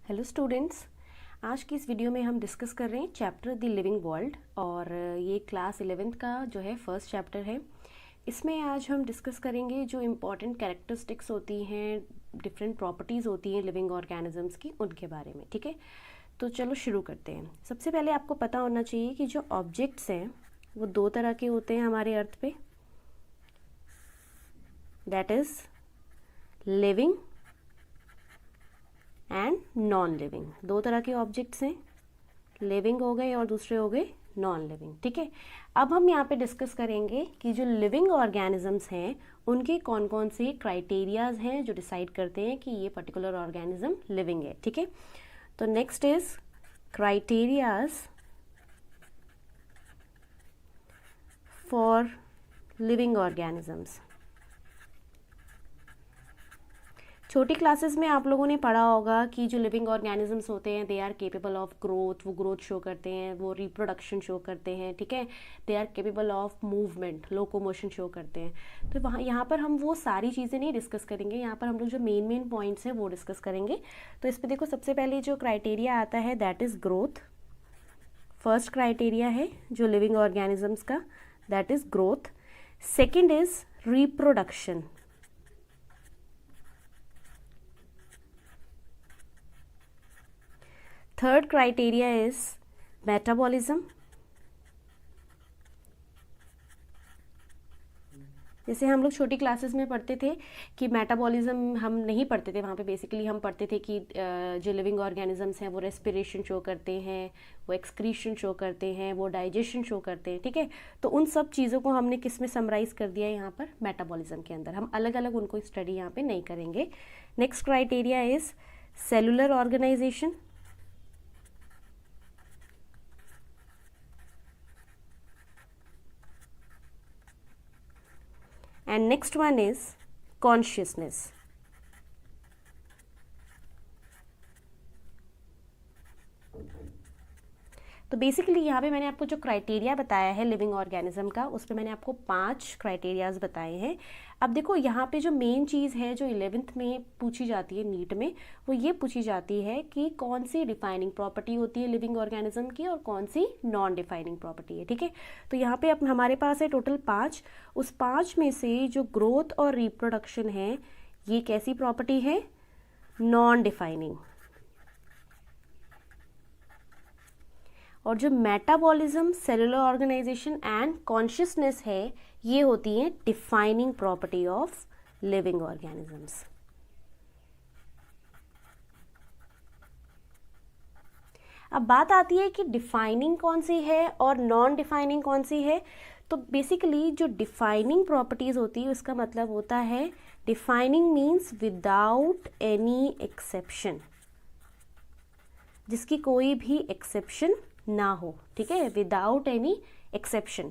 Hello students, आज की इस वीडियो में हम डिस्कस कर रहे हैं चैप्टर द लिविंग वर्ल्ड और ये क्लास 11th का जो है फर्स्ट चैप्टर है। इसमें आज हम डिस्कस करेंगे जो इम्पॉर्टेंट कैरेक्टरिस्टिक्स होती हैं, डिफरेंट प्रॉपर्टीज़ होती हैं लिविंग ऑर्गेनिजम्स की, उनके बारे में। ठीक है, तो चलो शुरू करते हैं। सबसे पहले आपको पता होना चाहिए कि जो ऑब्जेक्ट्स हैं वो दो तरह के होते हैं हमारे अर्थ पे, that is living and non living. दो तरह के ऑब्जेक्ट्स हैं, लिविंग हो गए और दूसरे हो गए नॉन लिविंग। ठीक है, अब हम यहाँ पे डिस्कस करेंगे कि जो लिविंग ऑर्गेनिजम्स हैं उनके कौन कौन से क्राइटेरियाज हैं जो डिसाइड करते हैं कि ये पर्टिकुलर ऑर्गेनिज्म लिविंग है। ठीक है, तो next is criterias for living organisms. छोटी क्लासेस में आप लोगों ने पढ़ा होगा कि जो लिविंग ऑर्गेनिजम्स होते हैं they are capable of growth, वो ग्रोथ शो करते हैं, वो रिप्रोडक्शन शो करते हैं। ठीक है, they are capable of movement, locomotion show करते हैं। तो वहाँ यहाँ पर हम वो सारी चीज़ें नहीं डिस्कस करेंगे, यहाँ पर हम लोग जो मेन पॉइंट्स हैं वो डिस्कस करेंगे। तो इस पर देखो, सबसे पहले जो क्राइटेरिया आता है that is growth. First criteria है जो लिविंग ऑर्गेनिजम्स का, that is growth. Second is reproduction. Third criteria is metabolism. जैसे हम लोग छोटी क्लासेस में पढ़ते थे कि मेटाबॉलिज्म हम नहीं पढ़ते थे, वहाँ पे बेसिकली हम पढ़ते थे कि जो लिविंग ऑर्गेनिजम्स हैं वो रेस्पिरेशन शो करते हैं, वो एक्सक्रीशन शो करते हैं, वो डाइजेशन शो करते हैं। ठीक है, तो उन सब चीज़ों को हमने किस में समराइज कर दिया है यहाँ पर, मेटाबॉलिज्म के अंदर। हम अलग अलग उनको स्टडी यहाँ पे नहीं करेंगे। Next criteria is cellular organisation. And next one is consciousness. तो बेसिकली यहाँ पे मैंने आपको जो क्राइटेरिया बताया है लिविंग ऑर्गेनिज्म का, उस पर मैंने आपको 5 क्राइटेरियाज बताए हैं। अब देखो, यहाँ पे जो मेन चीज़ है जो 11th में पूछी जाती है नीट में, वो ये पूछी जाती है कि कौन सी डिफाइनिंग प्रॉपर्टी होती है लिविंग ऑर्गेनिज्म की और कौन सी नॉन डिफाइनिंग प्रॉपर्टी है। ठीक है, तो यहाँ पे अब हमारे पास है टोटल 5। उस 5 में से जो ग्रोथ और रिप्रोडक्शन है ये कैसी प्रॉपर्टी है, नॉन डिफाइनिंग। और जो metabolism, cellular organisation and consciousness है ये होती हैं defining property of living organisms. अब बात आती है कि डिफाइनिंग कौन सी है और नॉन डिफाइनिंग कौन सी है। तो बेसिकली जो डिफाइनिंग प्रॉपर्टीज होती है उसका मतलब होता है, defining means without any exception, जिसकी कोई भी एक्सेप्शन ना हो। ठीक है, विदाउट एनी एक्सेप्शन।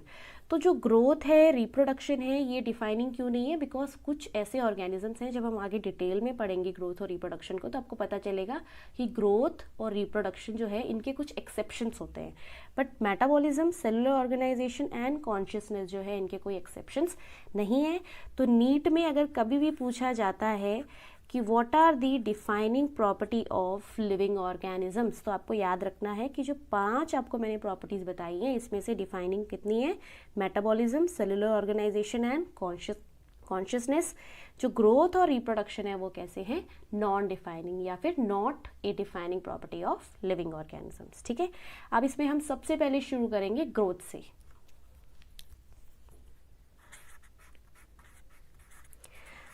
तो जो ग्रोथ है, रिप्रोडक्शन है, ये डिफाइनिंग क्यों नहीं है, बिकॉज कुछ ऐसे ऑर्गेनिजम्स हैं, जब हम आगे डिटेल में पढ़ेंगे ग्रोथ और रिप्रोडक्शन को तो आपको पता चलेगा कि ग्रोथ और रिप्रोडक्शन जो है इनके कुछ एक्सेप्शंस होते हैं। But metabolism, cellular organisation and consciousness जो है इनके कोई एक्सेप्शंस नहीं है। तो नीट में अगर कभी भी पूछा जाता है कि what are the defining property of living organisms, तो आपको याद रखना है कि जो 5 आपको मैंने प्रॉपर्टीज बताई हैं इसमें से डिफाइनिंग कितनी है, metabolism, cellular organisation and consciousness. जो ग्रोथ और रिप्रोडक्शन है वो कैसे हैं, नॉन डिफाइनिंग या फिर not a defining property of living organisms. ठीक है, अब इसमें हम सबसे पहले शुरू करेंगे ग्रोथ से।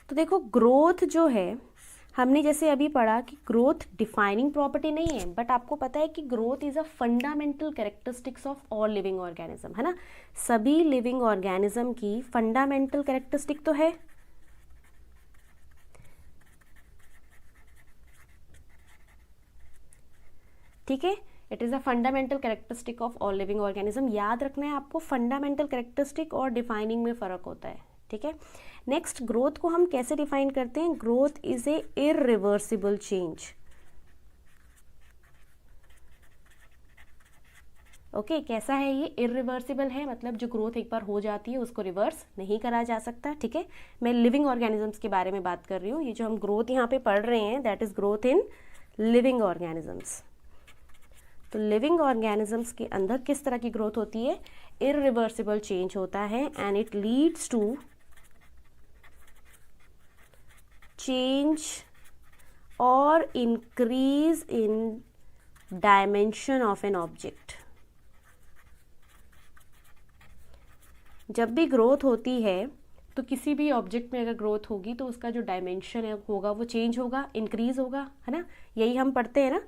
तो देखो, ग्रोथ जो है हमने जैसे अभी पढ़ा कि ग्रोथ डिफाइनिंग प्रॉपर्टी नहीं है, बट आपको पता है कि growth is a fundamental characteristics of all living organism, है ना। सभी लिविंग ऑर्गेनिज्म की फंडामेंटल कैरेक्टरिस्टिक तो है। ठीक है, it is a fundamental characteristic of all living organism. याद रखना है आपको, फंडामेंटल कैरेक्टरिस्टिक और डिफाइनिंग में फ़र्क होता है। ठीक है, नेक्स्ट, ग्रोथ को हम कैसे डिफाइन करते हैं, growth is a irreversible change. Okay, कैसा है ये, इरिवर्सिबल है, मतलब जो ग्रोथ एक बार हो जाती है उसको रिवर्स नहीं करा जा सकता। ठीक है, मैं लिविंग ऑर्गेनिजम्स के बारे में बात कर रही हूँ। ये जो हम ग्रोथ यहाँ पे पढ़ रहे हैं that is growth in living organisms. तो लिविंग ऑर्गेनिजम्स के अंदर किस तरह की ग्रोथ होती है? इरिवर्सिबल चेंज होता है and it leads to change और increase in dimension of an object. जब भी ग्रोथ होती है तो किसी भी ऑब्जेक्ट में अगर ग्रोथ होगी तो उसका जो डायमेंशन है होगा वो चेंज होगा, इंक्रीज होगा, है ना, यही हम पढ़ते हैं ना।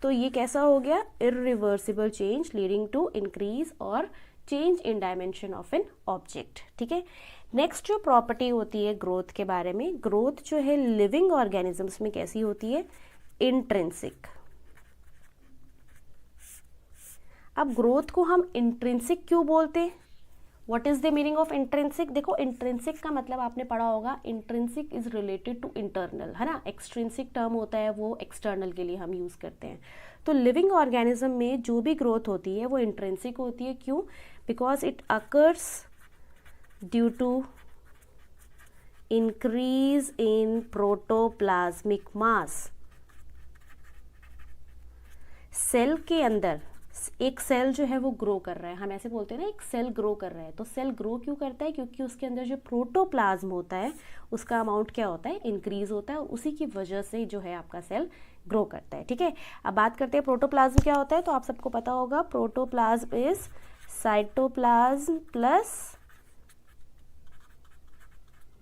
तो ये कैसा हो गया? Irreversible change leading to increase और change in dimension of an object. ठीक है, नेक्स्ट जो प्रॉपर्टी होती है ग्रोथ के बारे में, ग्रोथ जो है लिविंग ऑर्गेनिजम्स में कैसी होती है? इंट्रिंसिक। अब ग्रोथ को हम इंट्रिंसिक क्यों बोलते हैं? What is the meaning of intrinsic? देखो, इंट्रिंसिक का मतलब आपने पढ़ा होगा, intrinsic is related to internal, है ना। एक्सट्रिंसिक टर्म होता है वो एक्सटर्नल के लिए हम यूज करते हैं। तो लिविंग ऑर्गेनिज्म में जो भी ग्रोथ होती है वो इंट्रिंसिक होती है। क्यों? Because it occurs due to increase in protoplasmic mass. Cell के अंदर एक सेल जो है वो ग्रो कर रहा है, हम ऐसे बोलते हैं ना, एक सेल ग्रो कर रहा है। तो सेल ग्रो क्यों करता है? क्योंकि उसके अंदर जो प्रोटोप्लाज्म होता है उसका अमाउंट क्या होता है? इंक्रीज होता है, और उसी की वजह से जो है आपका सेल ग्रो करता है। ठीक है, अब बात करते हैं प्रोटोप्लाज्म क्या होता है। तो आप सबको पता होगा, protoplasm is cytoplasm plus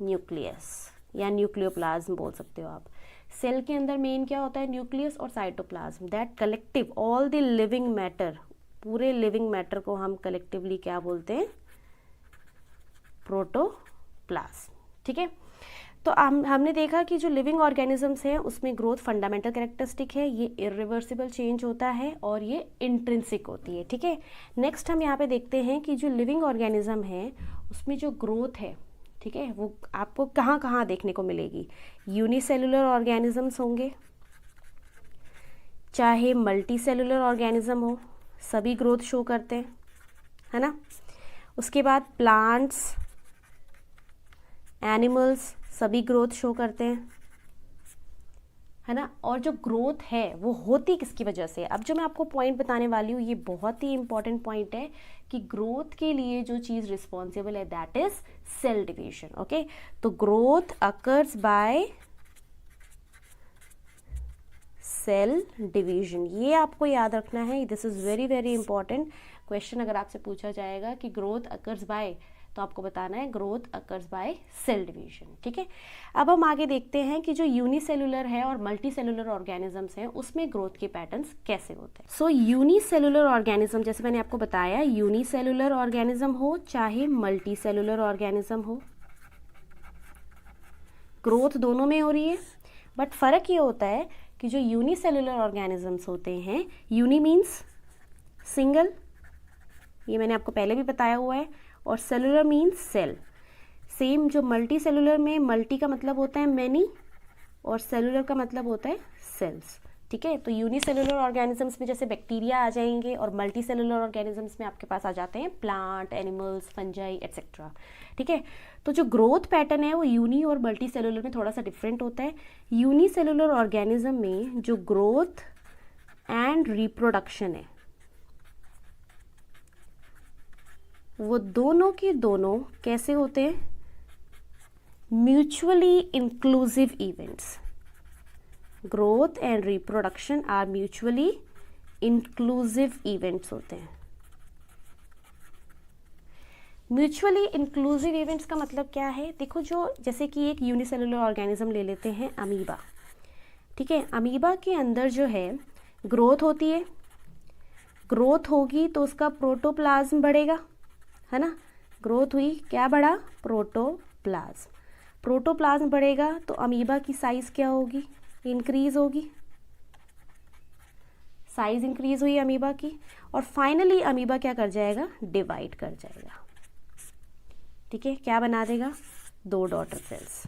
nucleus या न्यूक्लियोप्लाज्म बोल सकते हो आप। सेल के अंदर मेन क्या होता है? न्यूक्लियस और cytoplasm, that collective all the living matter, पूरे लिविंग मैटर को हम कलेक्टिवली क्या बोलते हैं? प्रोटोप्लाज्म। ठीक है, तो हमने देखा कि जो लिविंग ऑर्गेनिजम्स हैं उसमें ग्रोथ फंडामेंटल कैरेक्टरिस्टिक है, ये इरिवर्सिबल चेंज होता है और ये इंट्रिंसिक होती है। ठीक है, नेक्स्ट हम यहाँ पे देखते हैं कि जो लिविंग ऑर्गेनिज्म है उसमें जो ग्रोथ है, ठीक है, वो आपको कहाँ कहाँ देखने को मिलेगी? यूनिसेलुलर ऑर्गेनिजम्स होंगे, चाहे मल्टी सेलुलर ऑर्गेनिज्म हो, सभी ग्रोथ शो करते हैं, है ना। उसके बाद प्लांट्स, एनिमल्स सभी ग्रोथ शो करते हैं, है ना। और जो ग्रोथ है वो होती किसकी वजह से? अब जो मैं आपको पॉइंट बताने वाली हूँ ये बहुत ही इंपॉर्टेंट पॉइंट है कि ग्रोथ के लिए जो चीज़ रिस्पॉन्सिबल है that is cell division. Okay, तो growth occurs by cell division, ये आपको याद रखना है। This is very very important question. अगर आपसे पूछा जाएगा कि ग्रोथ अकर्स बाय, तो आपको बताना है growth occurs by cell division. ठीक है, अब हम आगे देखते हैं कि जो यूनिसेलुलर है और मल्टी सेलुलर ऑर्गेनिजम्स हैं उसमें ग्रोथ के पैटर्न्स कैसे होते हैं। सो यूनिसेलुलर ऑर्गेनिज्म, जैसे मैंने आपको बताया, यूनिसेलुलर ऑर्गेनिज्म हो चाहे मल्टी सेलुलर ऑर्गेनिज्म हो, ग्रोथ दोनों में हो रही है। बट फर्क ये होता है कि जो यूनिसेलुलर ऑर्गेनिजम्स होते हैं, यूनि मीन्स सिंगल, ये मैंने आपको पहले भी बताया हुआ है, और सेलुलर मीन्स सेल। सेम जो मल्टी सेलुलर में मल्टी का मतलब होता है मैनी और सेलुलर का मतलब होता है सेल्स। ठीक है, तो यूनिसेलुलर ऑर्गेनिजम्स में जैसे बैक्टीरिया आ जाएंगे और मल्टी सेलुलर ऑर्गेनिजम्स में आपके पास आ जाते हैं प्लांट, एनिमल्स, फंजाई एट्सेट्रा। ठीक है, तो जो ग्रोथ पैटर्न है वो यूनी और मल्टी सेलुलर में थोड़ा सा डिफरेंट होता है। यूनिसेलुलर ऑर्गेनिज्म में जो ग्रोथ एंड रिप्रोडक्शन है वो दोनों के दोनों कैसे होते हैं? Mutually inclusive events. Growth and reproduction are mutually inclusive events होते हैं। म्यूचुअली इंक्लूसिव इवेंट्स का मतलब क्या है? देखो, जो जैसे कि एक यूनिसेलुलर ऑर्गेनिज्म ले लेते हैं अमीबा। ठीक है, अमीबा के अंदर जो है ग्रोथ होती है, ग्रोथ होगी तो उसका प्रोटोप्लाज्म बढ़ेगा, है ना। ग्रोथ हुई, क्या बढ़ा? प्रोटोप्लाज्म। प्रोटोप्लाज्म बढ़ेगा तो अमीबा की साइज क्या होगी? इंक्रीज होगी, साइज इंक्रीज हुई अमीबा की, और फाइनली अमीबा क्या कर जाएगा? डिवाइड कर जाएगा। ठीक है, क्या बना देगा? 2 डॉटर सेल्स।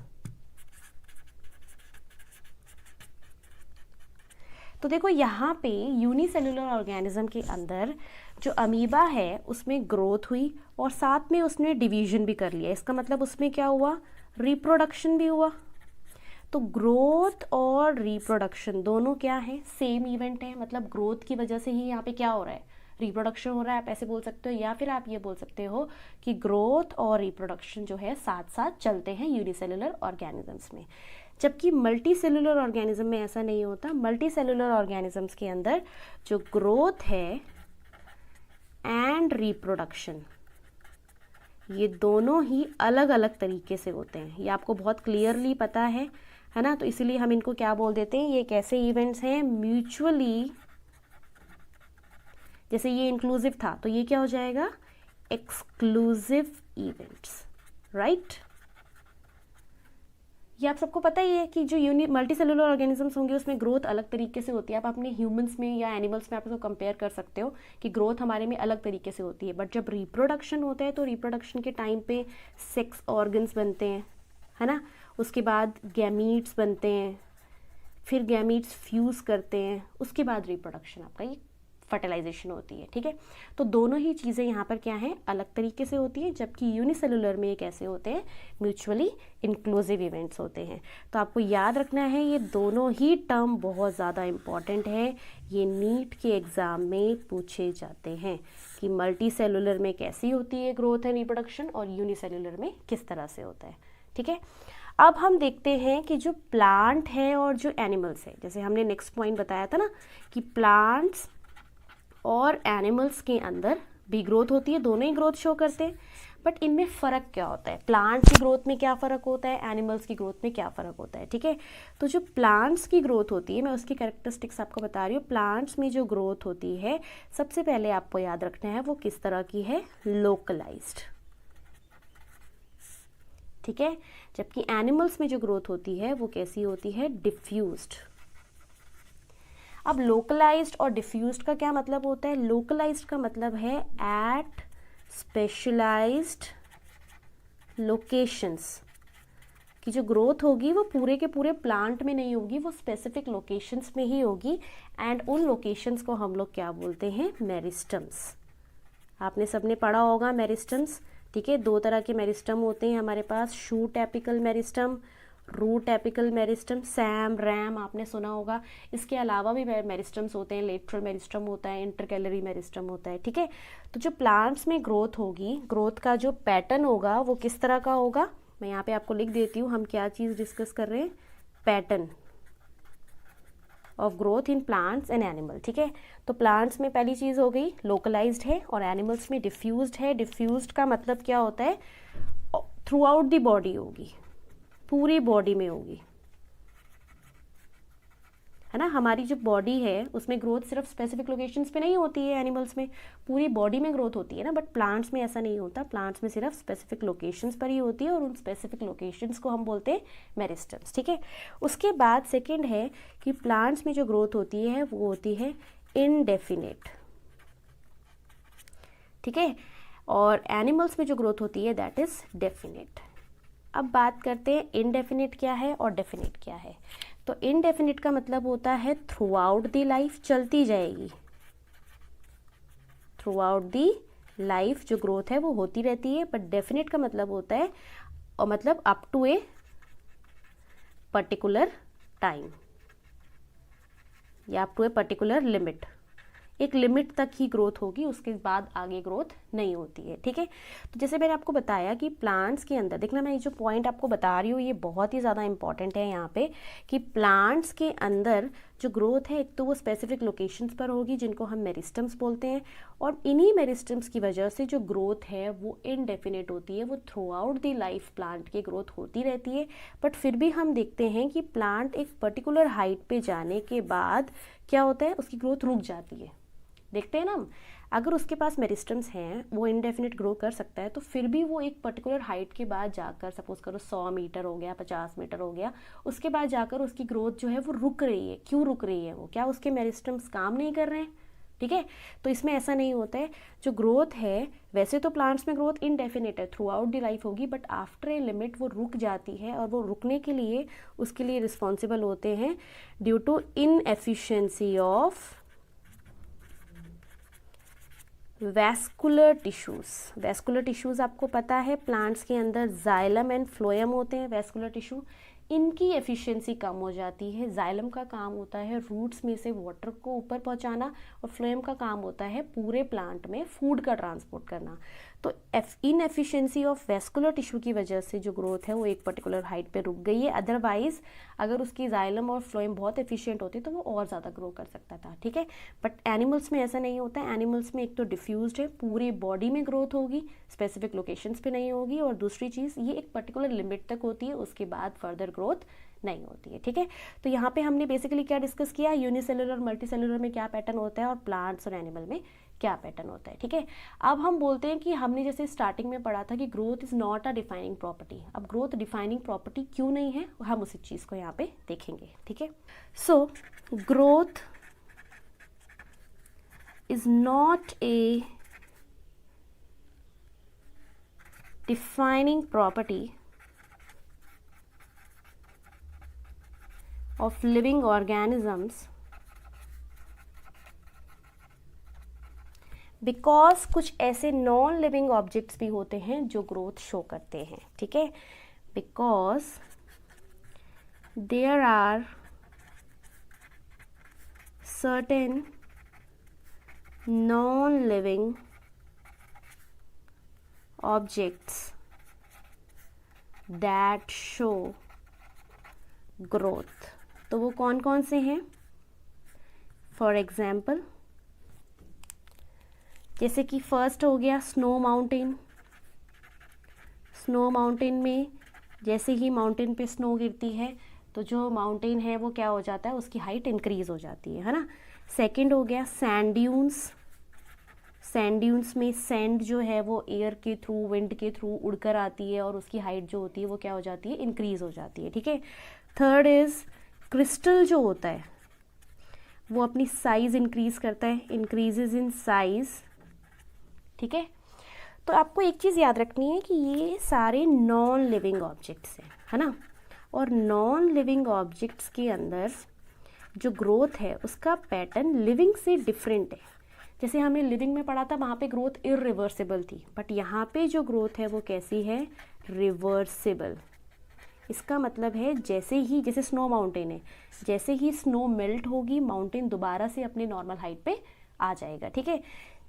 तो देखो यहाँ पे यूनिसेलुलर ऑर्गेनिज्म के अंदर जो अमीबा है उसमें ग्रोथ हुई और साथ में उसने डिवीजन भी कर लिया। इसका मतलब उसमें क्या हुआ? रिप्रोडक्शन भी हुआ। तो ग्रोथ और रिप्रोडक्शन दोनों क्या है, सेम इवेंट है, मतलब ग्रोथ की वजह से ही यहाँ पे क्या हो रहा है, रिप्रोडक्शन हो रहा है, आप ऐसे बोल सकते हो, या फिर आप ये बोल सकते हो कि ग्रोथ और रिप्रोडक्शन जो है साथ साथ चलते हैं यूनिसेलुलर ऑर्गेनिजम्स में। जबकि मल्टी सेलुलर ऑर्गेनिज्म में ऐसा नहीं होता। मल्टी सेलुलर ऑर्गेनिजम्स के अंदर जो ग्रोथ है एंड रिप्रोडक्शन ये दोनों ही अलग अलग तरीके से होते हैं, ये आपको बहुत क्लियरली पता है ना। तो इसीलिए हम इनको क्या बोल देते हैं, ये कैसे इवेंट्स हैं, म्यूचुअली, जैसे ये इंक्लूसिव था तो ये क्या हो जाएगा, एक्सक्लूसिव इवेंट्स, राइट। ये आप सबको पता ही है कि जो मल्टी सेलुलर ऑर्गेनिजम्स होंगे उसमें ग्रोथ अलग तरीके से होती है। आप अपने ह्यूमंस में या एनिमल्स में आप इसको कंपेयर कर सकते हो कि ग्रोथ हमारे में अलग तरीके से होती है, बट जब रिप्रोडक्शन होता है तो रिप्रोडक्शन के टाइम पे सेक्स ऑर्गन्स बनते हैं, है ना, उसके बाद गैमीट्स बनते हैं, फिर गैमीट्स फ्यूज़ करते हैं, उसके बाद रिप्रोडक्शन आपका ये फर्टिलाइजेशन होती है, ठीक है। तो दोनों ही चीज़ें यहाँ पर क्या हैं, अलग तरीके से होती है, जबकि यूनिसेलुलर में ये कैसे होते हैं, म्यूचुअली इंक्लूसिव इवेंट्स होते हैं। तो आपको याद रखना है ये दोनों ही टर्म बहुत ज़्यादा इम्पॉर्टेंट है, ये नीट के एग्ज़ाम में पूछे जाते हैं कि मल्टी सेलुलर में कैसी होती है ग्रोथ एंड रिप्रोडक्शन और यूनिसेलुलर में किस तरह से होता है, ठीक है। अब हम देखते हैं कि जो प्लांट है और जो एनिमल्स है, जैसे हमने नेक्स्ट पॉइंट बताया था ना कि प्लांट्स और एनिमल्स के अंदर भी ग्रोथ होती है, दोनों ही ग्रोथ शो करते हैं, बट इनमें फ़र्क क्या होता है, प्लांट्स की ग्रोथ में क्या फ़र्क होता है, एनिमल्स की ग्रोथ में क्या फ़र्क होता है, ठीक है। तो जो प्लांट्स की ग्रोथ होती है, मैं उसकी कैरेक्टरिस्टिक्स आपको बता रही हूँ। प्लांट्स में जो ग्रोथ होती है सबसे पहले आपको याद रखना है वो किस तरह की है, लोकलाइज्ड, ठीक है। जबकि एनिमल्स में जो ग्रोथ होती है वो कैसी होती है, डिफ्यूज्ड। अब लोकलाइज्ड और डिफ्यूज्ड का क्या मतलब होता है, लोकलाइज्ड का मतलब है एट स्पेशलाइज्ड लोकेशंस, की जो ग्रोथ होगी वो पूरे के पूरे प्लांट में नहीं होगी, वो स्पेसिफिक लोकेशंस में ही होगी, एंड उन लोकेशंस को हम लोग क्या बोलते हैं, मेरिस्टम्स। आपने सबने पढ़ा होगा मेरिस्टम्स, ठीक है। दो तरह के मेरिस्टम होते हैं हमारे पास, shoot apical meristem, root apical meristem, SAM RAM आपने सुना होगा। इसके अलावा भी मेरिस्टम्स होते हैं, लेटरल मेरिस्टम होता है, इंटरकैलरी मेरिस्टम होता है, ठीक है। तो जो प्लांट्स में ग्रोथ होगी, ग्रोथ का जो पैटर्न होगा वो किस तरह का होगा, मैं यहाँ पे आपको लिख देती हूँ, हम क्या चीज़ डिस्कस कर रहे हैं, pattern of growth in plants and animal, ठीक है। तो प्लांट्स में पहली चीज़ हो गई लोकलाइज्ड है, और एनिमल्स में डिफ्यूज्ड है। डिफ्यूज्ड का मतलब क्या होता है, थ्रू आउट द बॉडी होगी, पूरी बॉडी में होगी, है ना। हमारी जो बॉडी है उसमें ग्रोथ सिर्फ स्पेसिफिक लोकेशंस पे नहीं होती है, एनिमल्स में पूरी बॉडी में ग्रोथ होती है ना, बट प्लांट्स में ऐसा नहीं होता। प्लांट्स में सिर्फ स्पेसिफिक लोकेशंस पर ही होती है, और उन स्पेसिफिक लोकेशंस को हम बोलते हैं मेरिस्टम्स, ठीक है। उसके बाद सेकेंड है कि प्लांट्स में जो ग्रोथ होती है वो होती है इनडेफिनेट, ठीक है, और एनिमल्स में जो ग्रोथ होती है दैट इज डेफिनेट। अब बात करते हैं इनडेफिनेट क्या है और डेफिनेट क्या है। तो इनडेफिनेट का मतलब होता है थ्रू आउट दी लाइफ, चलती जाएगी, थ्रू आउट दी लाइफ जो ग्रोथ है वो होती रहती है। बट डेफिनेट का मतलब होता है, और मतलब up to a particular time या up to a particular limit, एक लिमिट तक ही ग्रोथ होगी, उसके बाद आगे ग्रोथ नहीं होती है, ठीक है। तो जैसे मैंने आपको बताया कि प्लांट्स के अंदर, देखना मैं ये जो पॉइंट आपको बता रही हूँ ये बहुत ही ज़्यादा इंपॉर्टेंट है यहाँ पे, कि प्लांट्स के अंदर जो ग्रोथ है एक तो वो स्पेसिफिक लोकेशंस पर होगी जिनको हम मेरिस्टम्स बोलते हैं, और इन्हीं मेरिस्टम्स की वजह से जो ग्रोथ है वो इनडेफिनेट होती है, वो through out the life plant की ग्रोथ होती रहती है। बट फिर भी हम देखते हैं कि प्लांट एक पर्टिकुलर हाइट पे जाने के बाद क्या होता है, उसकी ग्रोथ रुक जाती है। देखते हैं ना हम, अगर उसके पास मेरिस्टम्स हैं, वो इनडेफिनेट ग्रो कर सकता है, तो फिर भी वो एक पर्टिकुलर हाइट के बाद जाकर, सपोज करो 100 मीटर हो गया, 50 मीटर हो गया, उसके बाद जाकर उसकी ग्रोथ जो है वो रुक रही है। क्यों रुक रही है वो, क्या उसके मेरिस्टम्स काम नहीं कर रहे हैं, ठीक है। तो इसमें ऐसा नहीं होता है, जो ग्रोथ है वैसे तो प्लांट्स में ग्रोथ इनडेफिनेट है, थ्रू आउट दी लाइफ होगी, बट आफ्टर ए लिमिट वो रुक जाती है, और वो रुकने के लिए उसके लिए रिस्पॉन्सिबल होते हैं due to inefficiency of vascular tissues. Vascular tissues आपको पता है प्लांट्स के अंदर जाइलम एंड फ्लोएम होते हैं वैस्कुलर टिश्यू। इनकी एफिशिएंसी कम हो जाती है। जाइलम का काम होता है रूट्स में से वाटर को ऊपर पहुंचाना और फ्लोएम का काम होता है पूरे प्लांट में फूड का ट्रांसपोर्ट करना। तो इनएफिशिएंसी ऑफ वेस्कुलर टिश्यू की वजह से जो ग्रोथ है वो एक पर्टिकुलर हाइट पे रुक गई है। अदरवाइज अगर उसकी जाइलम और फ्लोएम बहुत एफिशिएंट होती तो वो और ज़्यादा ग्रो कर सकता था, ठीक है। बट एनिमल्स में ऐसा नहीं होता है। एनिमल्स में एक तो डिफ्यूज्ड है, पूरे बॉडी में ग्रोथ होगी, स्पेसिफिक लोकेशंस पे नहीं होगी, और दूसरी चीज़ ये एक पर्टिकुलर लिमिट तक होती है, उसके बाद फर्दर ग्रोथ नहीं होती है, ठीक है। तो यहाँ पे हमने बेसिकली क्या डिस्कस किया, यूनिसेलुलर और मल्टीसेलुलर में क्या पैटर्न होता है और प्लांट्स और एनिमल में क्या पैटर्न होता है, ठीक है। अब हम बोलते हैं कि हमने जैसे स्टार्टिंग में पढ़ा था कि growth is not a defining property. अब ग्रोथ डिफाइनिंग प्रॉपर्टी क्यों नहीं है, हम उसी चीज़ को यहाँ पे देखेंगे, ठीक है। So growth is not a defining property of living organisms because कुछ ऐसे नॉन लिविंग ऑब्जेक्ट्स भी होते हैं जो ग्रोथ शो करते हैं, ठीक है। Because there are certain non living objects that show growth। तो वो कौन कौन से हैं? फॉर एग्जाम्पल जैसे कि फर्स्ट हो गया स्नो माउंटेन। स्नो माउंटेन में जैसे ही माउंटेन पे स्नो गिरती है तो जो माउंटेन है वो क्या हो जाता है, उसकी हाइट इंक्रीज हो जाती है ना। सेकंड हो गया सैंड ड्यून्स। सैंड ड्यून्स में सैंड जो है वो एयर के थ्रू, विंड के थ्रू उड़कर आती है और उसकी हाइट जो होती है वो क्या हो जाती है, इंक्रीज हो जाती है, ठीक है। थर्ड इज क्रिस्टल जो होता है वो अपनी साइज इंक्रीज करता है, इंक्रीजेज इन साइज, ठीक है। तो आपको एक चीज़ याद रखनी है कि ये सारे नॉन लिविंग ऑब्जेक्ट्स हैं, है ना। और नॉन लिविंग ऑब्जेक्ट्स के अंदर जो ग्रोथ है उसका पैटर्न लिविंग से डिफरेंट है। जैसे हमने लिविंग में पढ़ा था वहाँ पे ग्रोथ इरिवर्सिबल थी, बट यहाँ पे जो ग्रोथ है वो कैसी है, रिवर्सिबल। इसका मतलब है जैसे स्नो माउंटेन है, जैसे ही स्नो मेल्ट होगी माउंटेन दोबारा से अपने नॉर्मल हाइट पे आ जाएगा, ठीक है।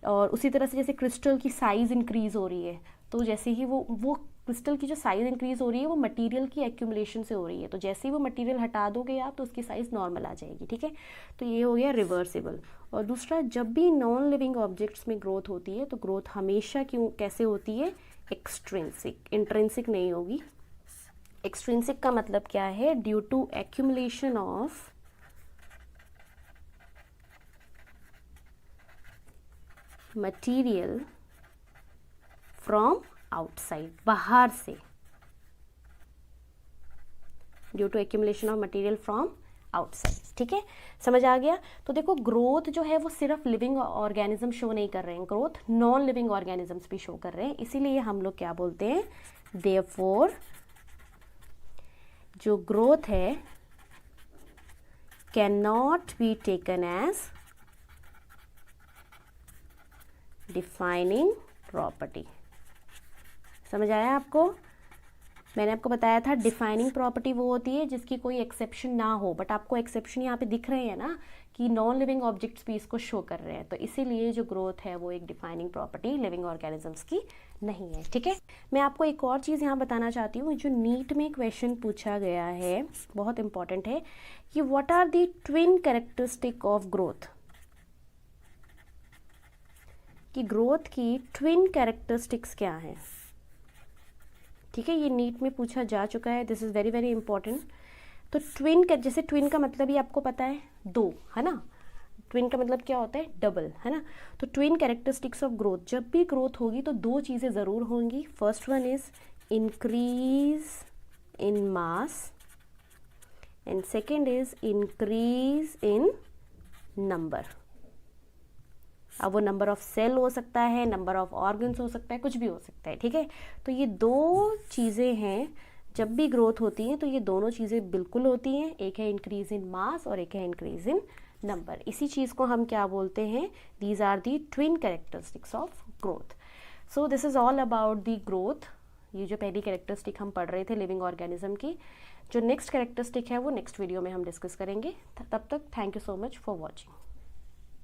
और उसी तरह से जैसे क्रिस्टल की साइज़ इंक्रीज हो रही है तो जैसे ही वो क्रिस्टल की जो साइज़ इंक्रीज हो रही है वो मटेरियल की एक्यूमुलेशन से हो रही है, तो जैसे ही वो मटेरियल हटा दोगे आप तो उसकी साइज़ नॉर्मल आ जाएगी, ठीक है। तो ये हो गया रिवर्सिबल। और दूसरा, जब भी नॉन लिविंग ऑब्जेक्ट्स में ग्रोथ होती है तो ग्रोथ हमेशा कैसे होती है, एक्सट्रिंसिक, इंट्रिंसिक नहीं होगी। एक्सट्रिंसिक का मतलब क्या है, due to accumulation of material from outside, बाहर से, due to accumulation of material from outside, ठीक है। समझ आ गया। तो देखो ग्रोथ जो है वो सिर्फ लिविंग ऑर्गेनिज्म शो नहीं कर रहे हैं, ग्रोथ नॉन लिविंग ऑर्गेनिजम्स भी शो कर रहे हैं। इसीलिए हम लोग क्या बोलते हैं, देयरफॉर जो ग्रोथ है can not be taken as defining property. समझ आया आपको? मैंने आपको बताया था डिफाइनिंग प्रॉपर्टी वो होती है जिसकी कोई एक्सेप्शन ना हो, बट आपको एक्सेप्शन यहाँ पे दिख रहे हैं ना कि नॉन लिविंग ऑब्जेक्ट्स भी इसको शो कर रहे हैं, तो इसीलिए जो ग्रोथ है वो एक डिफाइनिंग प्रॉपर्टी लिविंग ऑर्गेनिजम्स की नहीं है, ठीक है। मैं आपको एक और चीज़ यहाँ बताना चाहती हूँ, जो नीट में क्वेश्चन पूछा गया है, बहुत इंपॉर्टेंट है, कि what are the twin characteristic of growth, कि ग्रोथ की ट्विन कैरेक्टरिस्टिक्स क्या हैं, ठीक है। ये नीट में पूछा जा चुका है, this is very very important. तो ट्विन का, जैसे ट्विन का मतलब ही आपको पता है दो, है ना। ट्विन का मतलब क्या होता है, डबल, है ना। तो ट्विन कैरेक्टरिस्टिक्स ऑफ ग्रोथ, जब भी ग्रोथ होगी तो दो चीज़ें ज़रूर होंगी। First one is increase in mass and second is increase in number. अब वो नंबर ऑफ सेल हो सकता है, नंबर ऑफ ऑर्गन्स हो सकता है, कुछ भी हो सकता है, ठीक है। तो ये दो चीज़ें हैं, जब भी ग्रोथ होती है तो ये दोनों चीज़ें बिल्कुल होती हैं, एक है इंक्रीज इन मास और एक है इंक्रीज इन नंबर। इसी चीज़ को हम क्या बोलते हैं, these are the twin characteristics of growth. So this is all about the growth, ये जो पहली कैरेक्टरिस्टिक हम पढ़ रहे थे लिविंग ऑर्गेनिज्म की। जो नेक्स्ट कैरेक्टरिस्टिक है वो नेक्स्ट वीडियो में हम डिस्कस करेंगे। तब तक thank you so much for watching.